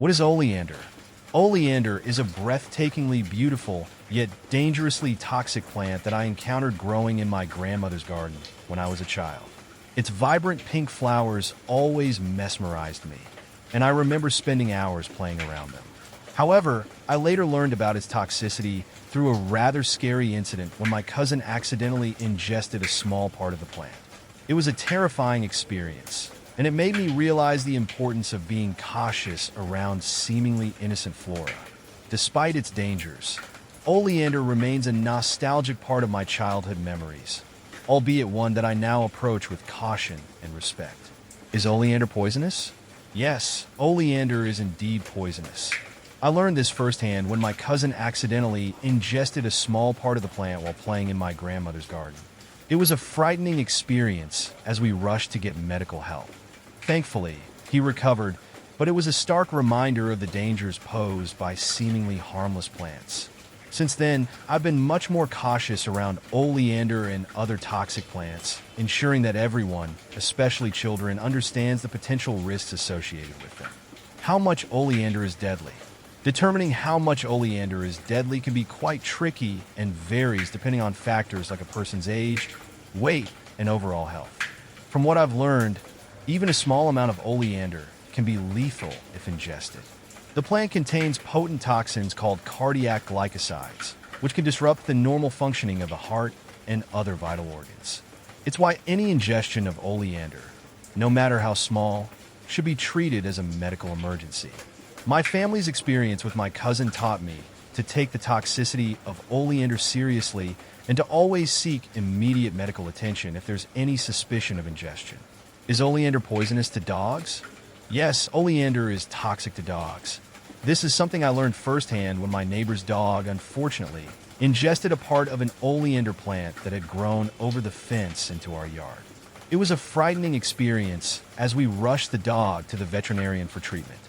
What is oleander? Oleander is a breathtakingly beautiful, yet dangerously toxic plant that I encountered growing in my grandmother's garden when I was a child. Its vibrant pink flowers always mesmerized me, and I remember spending hours playing around them. However, I later learned about its toxicity through a rather scary incident when my cousin accidentally ingested a small part of the plant. It was a terrifying experience, and it made me realize the importance of being cautious around seemingly innocent flora. Despite its dangers, oleander remains a nostalgic part of my childhood memories, albeit one that I now approach with caution and respect. Is oleander poisonous? Yes, oleander is indeed poisonous. I learned this firsthand when my cousin accidentally ingested a small part of the plant while playing in my grandmother's garden. It was a frightening experience as we rushed to get medical help. Thankfully, he recovered, but it was a stark reminder of the dangers posed by seemingly harmless plants. Since then, I've been much more cautious around oleander and other toxic plants, ensuring that everyone, especially children, understands the potential risks associated with them. How much oleander is deadly? Determining how much oleander is deadly can be quite tricky and varies depending on factors like a person's age, weight, and overall health. From what I've learned, even a small amount of oleander can be lethal if ingested. The plant contains potent toxins called cardiac glycosides, which can disrupt the normal functioning of the heart and other vital organs. It's why any ingestion of oleander, no matter how small, should be treated as a medical emergency. My family's experience with my cousin taught me to take the toxicity of oleander seriously and to always seek immediate medical attention if there's any suspicion of ingestion. Is oleander poisonous to dogs? Yes, oleander is toxic to dogs. This is something I learned firsthand when my neighbor's dog, unfortunately, ingested a part of an oleander plant that had grown over the fence into our yard. It was a frightening experience as we rushed the dog to the veterinarian for treatment.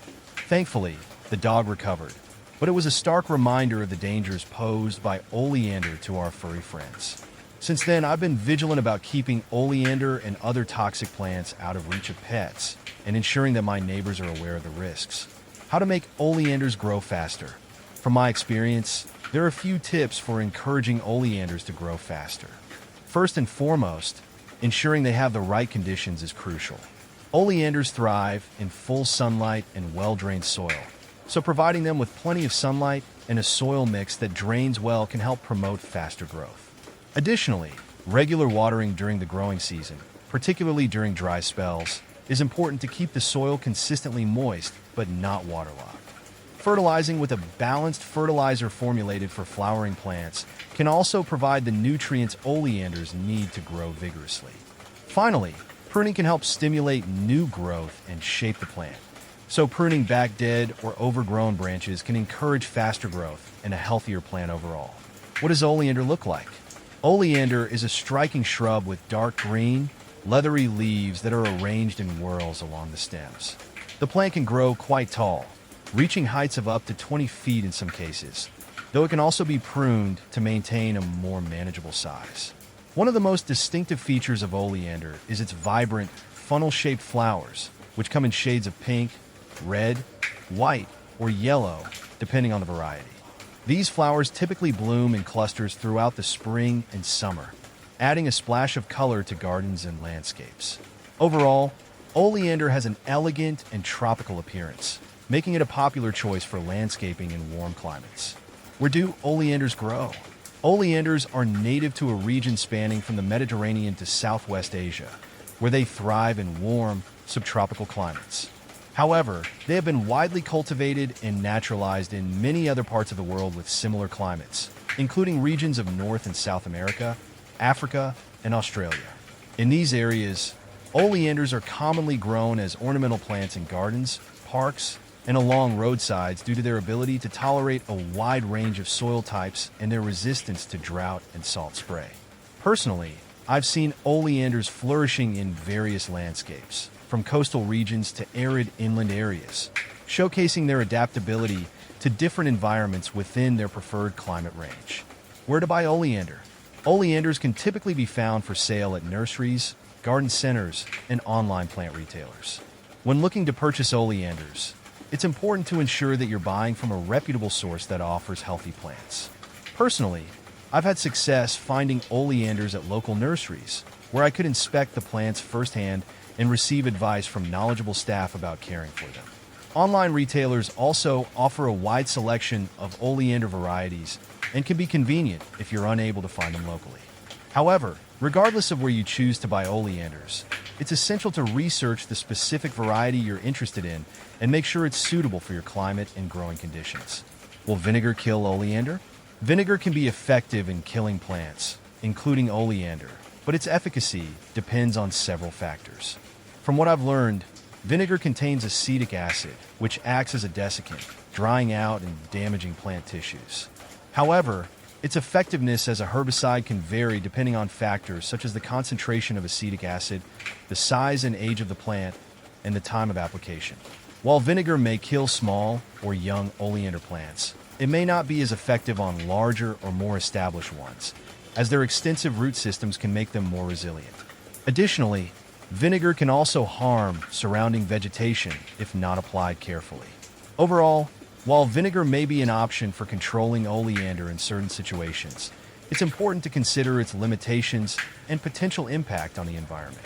Thankfully, the dog recovered, but it was a stark reminder of the dangers posed by oleander to our furry friends. Since then, I've been vigilant about keeping oleander and other toxic plants out of reach of pets and ensuring that my neighbors are aware of the risks. How to make oleanders grow faster? From my experience, there are a few tips for encouraging oleanders to grow faster. First and foremost, ensuring they have the right conditions is crucial. Oleanders thrive in full sunlight and well-drained soil, so providing them with plenty of sunlight and a soil mix that drains well can help promote faster growth. Additionally, regular watering during the growing season, particularly during dry spells, is important to keep the soil consistently moist but not waterlogged. Fertilizing with a balanced fertilizer formulated for flowering plants can also provide the nutrients oleanders need to grow vigorously. Finally, pruning can help stimulate new growth and shape the plant. So pruning back dead or overgrown branches can encourage faster growth and a healthier plant overall. What does oleander look like? Oleander is a striking shrub with dark green, leathery leaves that are arranged in whorls along the stems. The plant can grow quite tall, reaching heights of up to 20 feet in some cases, though it can also be pruned to maintain a more manageable size. One of the most distinctive features of oleander is its vibrant, funnel-shaped flowers, which come in shades of pink, red, white, or yellow, depending on the variety. These flowers typically bloom in clusters throughout the spring and summer, adding a splash of color to gardens and landscapes. Overall, oleander has an elegant and tropical appearance, making it a popular choice for landscaping in warm climates. Where do oleanders grow? Oleanders are native to a region spanning from the Mediterranean to Southwest Asia, where they thrive in warm, subtropical climates. However, they have been widely cultivated and naturalized in many other parts of the world with similar climates, including regions of North and South America, Africa, and Australia. In these areas, oleanders are commonly grown as ornamental plants in gardens, parks, and along roadsides due to their ability to tolerate a wide range of soil types and their resistance to drought and salt spray. Personally, I've seen oleanders flourishing in various landscapes, from coastal regions to arid inland areas, showcasing their adaptability to different environments within their preferred climate range. Where to buy oleander? Oleanders can typically be found for sale at nurseries, garden centers, and online plant retailers. When looking to purchase oleanders, it's important to ensure that you're buying from a reputable source that offers healthy plants. Personally, I've had success finding oleanders at local nurseries, where I could inspect the plants firsthand and receive advice from knowledgeable staff about caring for them. Online retailers also offer a wide selection of oleander varieties and can be convenient if you're unable to find them locally. However, regardless of where you choose to buy oleanders, it's essential to research the specific variety you're interested in and make sure it's suitable for your climate and growing conditions. Will vinegar kill oleander? Vinegar can be effective in killing plants, including oleander, but its efficacy depends on several factors. From what I've learned, vinegar contains acetic acid, which acts as a desiccant, drying out and damaging plant tissues. However, its effectiveness as a herbicide can vary depending on factors such as the concentration of acetic acid, the size and age of the plant, and the time of application. While vinegar may kill small or young oleander plants, it may not be as effective on larger or more established ones, as their extensive root systems can make them more resilient. Additionally, vinegar can also harm surrounding vegetation if not applied carefully. Overall, while vinegar may be an option for controlling oleander in certain situations, it's important to consider its limitations and potential impact on the environment.